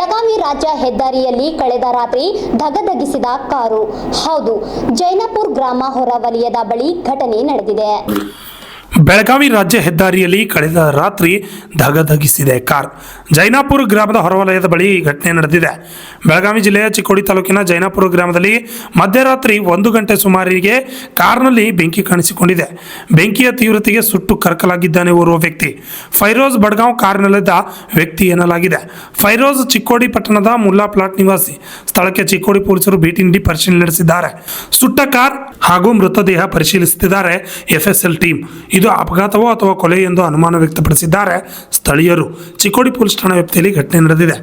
ಬೆಳಗಾವಿ ರಾಜ್ಯ ಹೆದ್ದಾರಿಯಲ್ಲಿ ಕಳೆದ ರಾತ್ರಿ ಧಗಧಗಿಸಿದ ಕಾರು. ಹೌದು, ಜೈನಾಪುರ ಗ್ರಾಮ ಹೊರವಲಯದ ಬಳಿ ಘಟನೆ ನಡೆದಿದೆ. ಬೆಳಗಾವಿ ರಾಜ್ಯ ಹೆದ್ದಾರಿಯಲ್ಲಿ ಕಳೆದ ರಾತ್ರಿ ಧಗಧಗಿಸಿದೆ ಕಾರ್. ಜೈನಾಪುರ ಗ್ರಾಮದ ಹೊರವಲಯದ ಬಳಿ ಈ ಘಟನೆ ನಡೆದಿದೆ. ಬೆಳಗಾವಿ ಜಿಲ್ಲೆಯ ಚಿಕ್ಕೋಡಿ ತಾಲೂಕಿನ ಜೈನಾಪುರ ಗ್ರಾಮದಲ್ಲಿ ಮಧ್ಯರಾತ್ರಿ 1 ಗಂಟೆ ಸುಮಾರಿಗೆ ಕಾರ್ನಲ್ಲಿ ಬೆಂಕಿ ಕಾಣಿಸಿಕೊಂಡಿದೆ. ಬೆಂಕಿಯ ತೀವ್ರತೆಗೆ ಸುಟ್ಟು ಕರಕಲಾಗಿದ್ದಾನೆ ಓರ್ವ ವ್ಯಕ್ತಿ. ಫೈರೋಜ್ ಬಡ್ಗಾಂವ್ ಕಾರ್ನಲ್ಲಿದ್ದ ವ್ಯಕ್ತಿ ಎನ್ನಲಾಗಿದೆ. ಫೈರೋಜ್ ಚಿಕ್ಕೋಡಿ ಪಟ್ಟಣದ ಮುಲ್ಲಾ ಪ್ಲಾಟ್ ನಿವಾಸಿ. ಸ್ಥಳಕ್ಕೆ ಚಿಕ್ಕೋಡಿ ಪೊಲೀಸರು ಭೇಟಿ ನೀಡಿ ಪರಿಶೀಲನೆ ನಡೆಸಿದ್ದಾರೆ. ಸುಟ್ಟ ಕಾರ್ ಹಾಗೂ ಮೃತದೇಹ ಪರಿಶೀಲಿಸುತ್ತಿದ್ದಾರೆ ಎಫ್ಎಸ್ಎಲ್ ಟೀಮ್. ಇದು ಅಪಘಾತವೋ ಅಥವಾ ಕೊಲೆ ಎಂದು ಅನುಮಾನ ವ್ಯಕ್ತಪಡಿಸಿದ್ದಾರೆ ಸ್ಥಳೀಯರು. ಚಿಕ್ಕೋಡಿ ಪೊಲೀಸ್ ಠಾಣಾ ವ್ಯಾಪ್ತಿಯಲ್ಲಿ ಘಟನೆ ನಡೆದಿದೆ.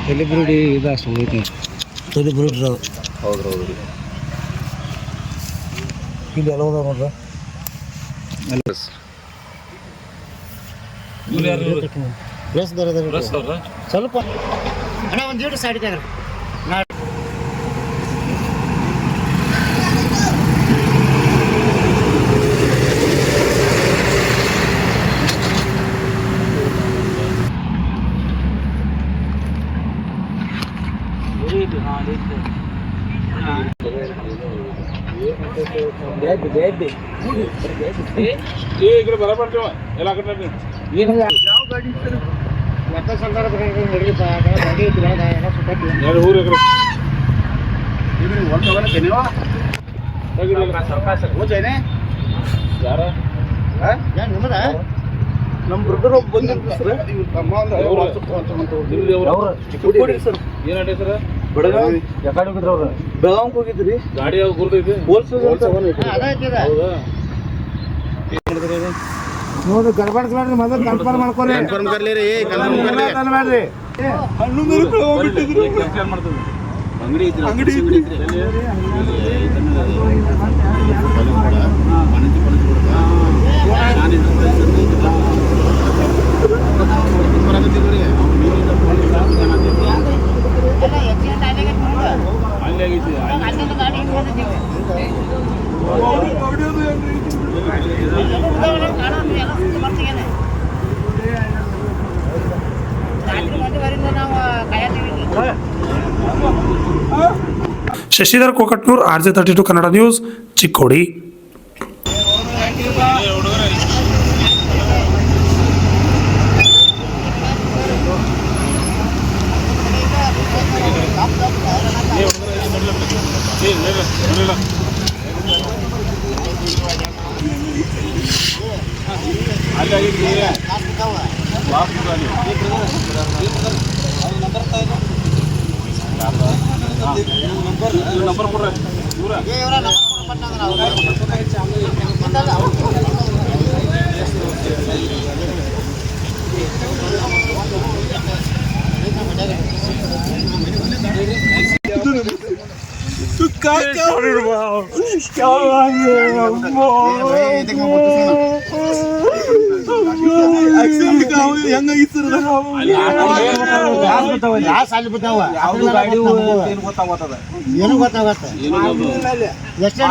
ಸೆಲೆಬ್ರಿಟಿ ಸೆಲೆಬ್ರಿಟಿ ಹೌದು ಇಲ್ಲಿ ಎಲ್ಲ ಹೋದ ನೋಡ್ರಿ. ಸ್ವಲ್ಪ ಅಣ್ಣ ಒಂದು ಜೀಡು ಸೈಡ್ ತೆಗ್ರಿ. ನಮ್ಮ ಬ್ರದರ್ ಒಬ್ಬ ಬಂದಿದ್ರು ಸರ್. ಬೆಳಗಾವಿ ಯಾಕಡೆ ಹೋಗಿದ್ರು ಅವ್ರು? ಬೆಳಗಾವಿಗೆ ಹೋಗಿದ್ರಿ. ಗಾಡಿ ಯಾವ ಗುರುತೈತಿ? ನೋಡಿ ಗಡ್ಬಡ್ ಮಾಡ್ರಿ, ಮೊದಲು ಕನ್ಫರ್ಮ್ ಮಾಡ್ಕೊರಿ. ಕನ್ಫರ್ಮ್ ಕರ್ಲಿ ರೀ, ಕನ್ಫರ್ಮ್ ಮಾಡ್ರಿ. ಹಣ್ಣು ಅಂಗಡಿ ಐತ್ರಿ, ಅಂಗಡಿ Shashidhar Kokatnur, RJ32 Kannada news, Chikkodi. Number ಕೊಡ್ರಿ. ಏನು ಗೊತ್ತಾಗತ್ತ ಎಷ್ಟು